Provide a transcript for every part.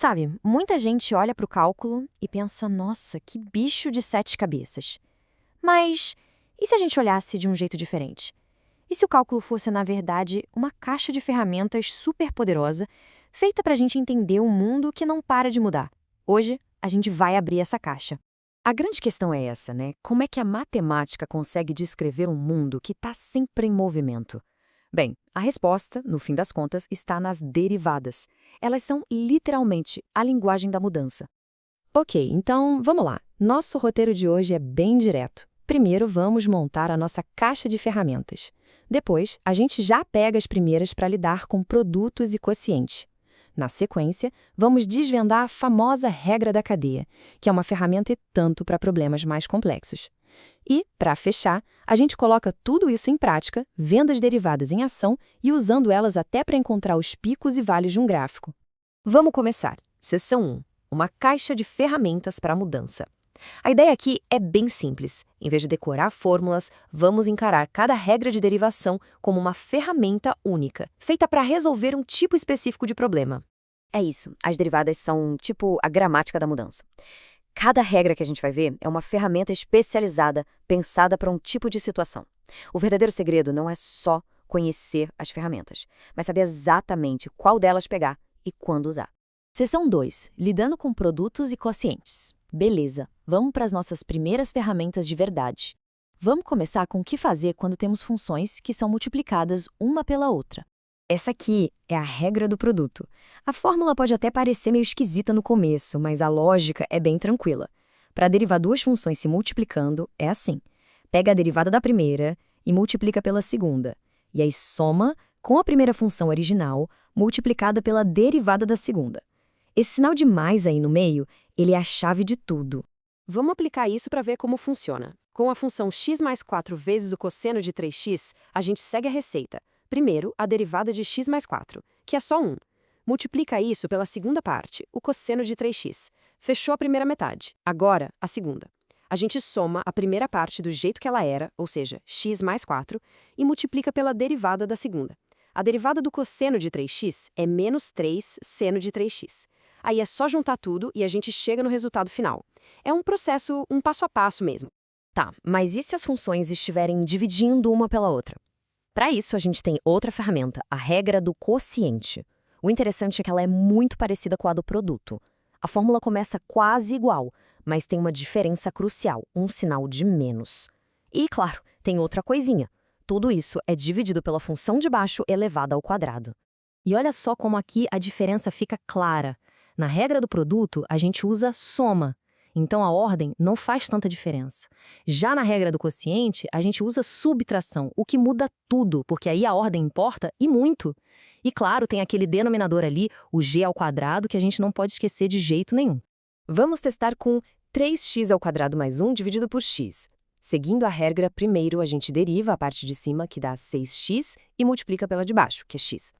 Sabe, muita gente olha para o cálculo e pensa, nossa, que bicho de 7 cabeças. Mas e se a gente olhasse de um jeito diferente? E se o cálculo fosse, na verdade, uma caixa de ferramentas super poderosa, feita para a gente entender um mundo que não para de mudar? Hoje, a gente vai abrir essa caixa. A grande questão é essa, né? Como é que a matemática consegue descrever um mundo que está sempre em movimento? Bem, a resposta, no fim das contas, está nas derivadas. Elas são literalmente a linguagem da mudança. Ok, então vamos lá. Nosso roteiro de hoje é bem direto. Primeiro, vamos montar a nossa caixa de ferramentas. Depois, a gente já pega as primeiras para lidar com produtos e quocientes. Na sequência, vamos desvendar a famosa regra da cadeia, que é uma ferramenta e tanto para problemas mais complexos. E, para fechar, a gente coloca tudo isso em prática, vendo as derivadas em ação e usando elas até para encontrar os picos e vales de um gráfico. Vamos começar. Seção 1. Uma caixa de ferramentas para a mudança. A ideia aqui é bem simples. Em vez de decorar fórmulas, vamos encarar cada regra de derivação como uma ferramenta única, feita para resolver um tipo específico de problema. É isso, as derivadas são tipo a gramática da mudança. Cada regra que a gente vai ver é uma ferramenta especializada, pensada para um tipo de situação. O verdadeiro segredo não é só conhecer as ferramentas, mas saber exatamente qual delas pegar e quando usar. Seção 2. Lidando com produtos e quocientes. Beleza, vamos para as nossas primeiras ferramentas de verdade. Vamos começar com o que fazer quando temos funções que são multiplicadas uma pela outra. Essa aqui é a regra do produto. A fórmula pode até parecer meio esquisita no começo, mas a lógica é bem tranquila. Para derivar duas funções se multiplicando, é assim. Pega a derivada da primeira e multiplica pela segunda. E aí soma com a primeira função original multiplicada pela derivada da segunda. Esse sinal de mais aí no meio, ele é a chave de tudo. Vamos aplicar isso para ver como funciona. Com a função x mais 4 vezes o cosseno de 3x, a gente segue a receita. Primeiro, a derivada de x mais 4, que é só 1. Multiplica isso pela segunda parte, o cosseno de 3x. Fechou a primeira metade. Agora, a segunda. A gente soma a primeira parte do jeito que ela era, ou seja, x mais 4, e multiplica pela derivada da segunda. A derivada do cosseno de 3x é menos 3 seno de 3x. Aí é só juntar tudo e a gente chega no resultado final. É um processo, um passo a passo mesmo. Tá, mas e se as funções estiverem dividindo uma pela outra? Para isso, a gente tem outra ferramenta, a regra do quociente. O interessante é que ela é muito parecida com a do produto. A fórmula começa quase igual, mas tem uma diferença crucial, um sinal de menos. E, claro, tem outra coisinha. Tudo isso é dividido pela função de baixo elevada ao quadrado. E olha só como aqui a diferença fica clara. Na regra do produto, a gente usa soma. Então, a ordem não faz tanta diferença. Já na regra do quociente, a gente usa subtração, o que muda tudo, porque aí a ordem importa e muito. E claro, tem aquele denominador ali, o g ao quadrado, que a gente não pode esquecer de jeito nenhum. Vamos testar com 3x² mais 1 dividido por x. Seguindo a regra, primeiro a gente deriva a parte de cima, que dá 6x, e multiplica pela de baixo, que é x.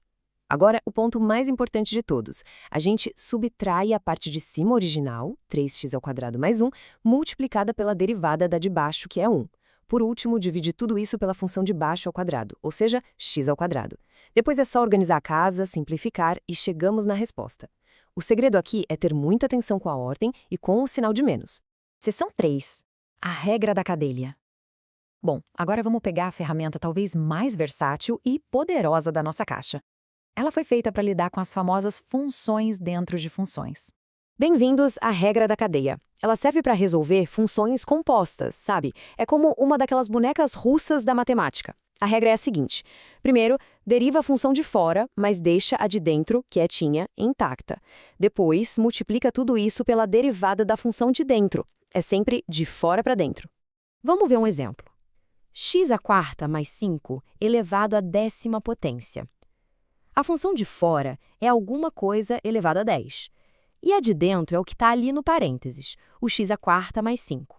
Agora, o ponto mais importante de todos. A gente subtrai a parte de cima original, 3x² mais 1, multiplicada pela derivada da de baixo, que é 1. Por último, divide tudo isso pela função de baixo ao quadrado, ou seja, x². Depois é só organizar a casa, simplificar e chegamos na resposta. O segredo aqui é ter muita atenção com a ordem e com o sinal de menos. Seção 3. A regra da cadeia. Bom, agora vamos pegar a ferramenta talvez mais versátil e poderosa da nossa caixa. Ela foi feita para lidar com as famosas funções dentro de funções. Bem-vindos à regra da cadeia. Ela serve para resolver funções compostas, sabe? É como uma daquelas bonecas russas da matemática. A regra é a seguinte. Primeiro, deriva a função de fora, mas deixa a de dentro, quietinha, intacta. Depois, multiplica tudo isso pela derivada da função de dentro. É sempre de fora para dentro. Vamos ver um exemplo. x² mais 5 elevado à 10ª potência. A função de fora é alguma coisa elevado a 10. E a de dentro é o que está ali no parênteses, o x² mais 5.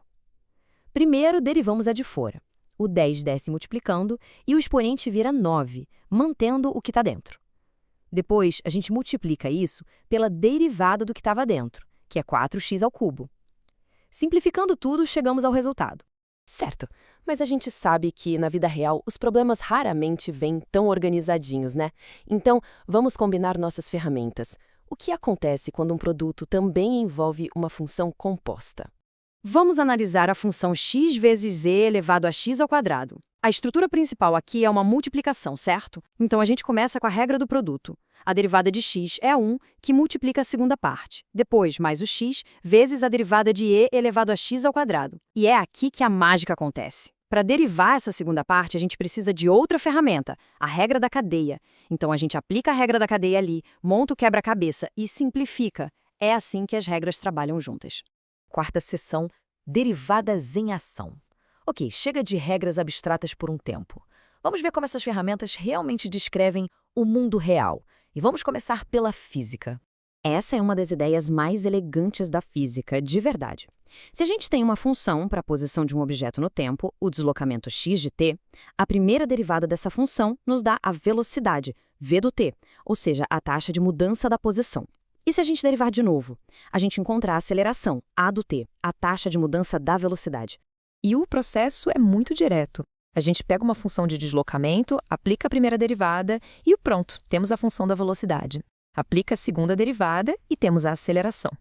Primeiro, derivamos a de fora. O 10 desce multiplicando e o expoente vira 9, mantendo o que está dentro. Depois, a gente multiplica isso pela derivada do que estava dentro, que é 4x². Simplificando tudo, chegamos ao resultado. Certo, mas a gente sabe que, na vida real, os problemas raramente vêm tão organizadinhos, né? Então, vamos combinar nossas ferramentas. O que acontece quando um produto também envolve uma função composta? Vamos analisar a função x vezes z elevado a x ao quadrado. A estrutura principal aqui é uma multiplicação, certo? Então a gente começa com a regra do produto. A derivada de x é 1, que multiplica a segunda parte. Depois, mais o x vezes a derivada de e elevado a x ao quadrado. E é aqui que a mágica acontece. Para derivar essa segunda parte, a gente precisa de outra ferramenta, a regra da cadeia. Então a gente aplica a regra da cadeia ali, monta o quebra-cabeça e simplifica. É assim que as regras trabalham juntas. Quarta seção, derivadas em ação. Ok, chega de regras abstratas por um tempo. Vamos ver como essas ferramentas realmente descrevem o mundo real. E vamos começar pela física. Essa é uma das ideias mais elegantes da física, de verdade. Se a gente tem uma função para a posição de um objeto no tempo, o deslocamento x de t, a primeira derivada dessa função nos dá a velocidade, v do t, ou seja, a taxa de mudança da posição. E se a gente derivar de novo? A gente encontra a aceleração, a do t, a taxa de mudança da velocidade. E o processo é muito direto. A gente pega uma função de deslocamento, aplica a primeira derivada e pronto, temos a função da velocidade. Aplica a segunda derivada e temos a aceleração.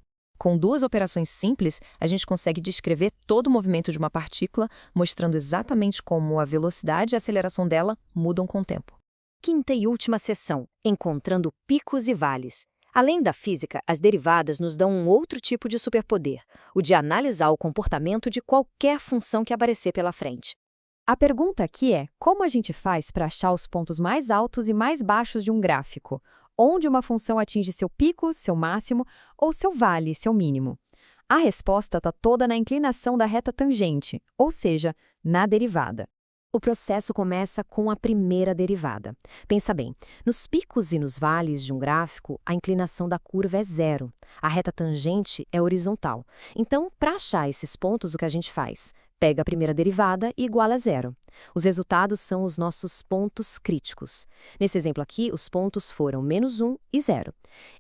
Com duas operações simples, a gente consegue descrever todo o movimento de uma partícula, mostrando exatamente como a velocidade e a aceleração dela mudam com o tempo. Quinta e última seção, encontrando picos e vales. Além da física, as derivadas nos dão um outro tipo de superpoder, o de analisar o comportamento de qualquer função que aparecer pela frente. A pergunta aqui é, como a gente faz para achar os pontos mais altos e mais baixos de um gráfico? Onde uma função atinge seu pico, seu máximo, ou seu vale, seu mínimo? A resposta está toda na inclinação da reta tangente, ou seja, na derivada. O processo começa com a primeira derivada. Pensa bem, nos picos e nos vales de um gráfico, a inclinação da curva é zero. A reta tangente é horizontal. Então, para achar esses pontos, o que a gente faz? Pega a primeira derivada e iguala a zero. Os resultados são os nossos pontos críticos. Nesse exemplo aqui, os pontos foram -1 e 0.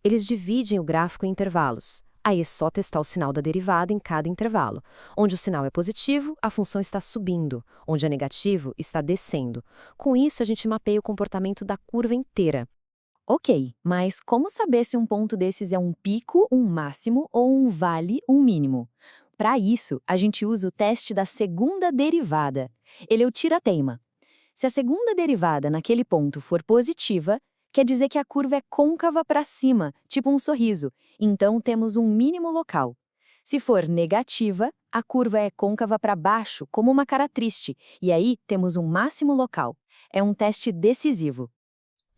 Eles dividem o gráfico em intervalos. Aí é só testar o sinal da derivada em cada intervalo. Onde o sinal é positivo, a função está subindo. Onde é negativo, está descendo. Com isso, a gente mapeia o comportamento da curva inteira. Ok, mas como saber se um ponto desses é um pico, um máximo ou um vale, um mínimo? Para isso, a gente usa o teste da segunda derivada. Ele é o tira-teima. Se a segunda derivada naquele ponto for positiva, quer dizer que a curva é côncava para cima, tipo um sorriso, então temos um mínimo local. Se for negativa, a curva é côncava para baixo, como uma cara triste, e aí temos um máximo local. É um teste decisivo.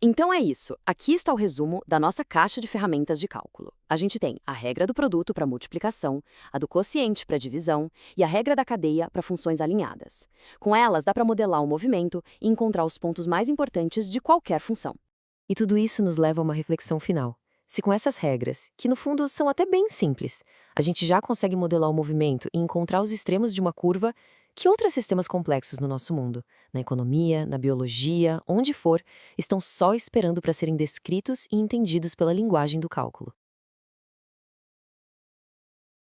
Então é isso. Aqui está o resumo da nossa caixa de ferramentas de cálculo. A gente tem a regra do produto para multiplicação, a do quociente para divisão e a regra da cadeia para funções alinhadas. Com elas, dá para modelar o movimento e encontrar os pontos mais importantes de qualquer função. E tudo isso nos leva a uma reflexão final. Se com essas regras, que no fundo são até bem simples, a gente já consegue modelar o movimento e encontrar os extremos de uma curva, que outros sistemas complexos no nosso mundo, na economia, na biologia, onde for, estão só esperando para serem descritos e entendidos pela linguagem do cálculo?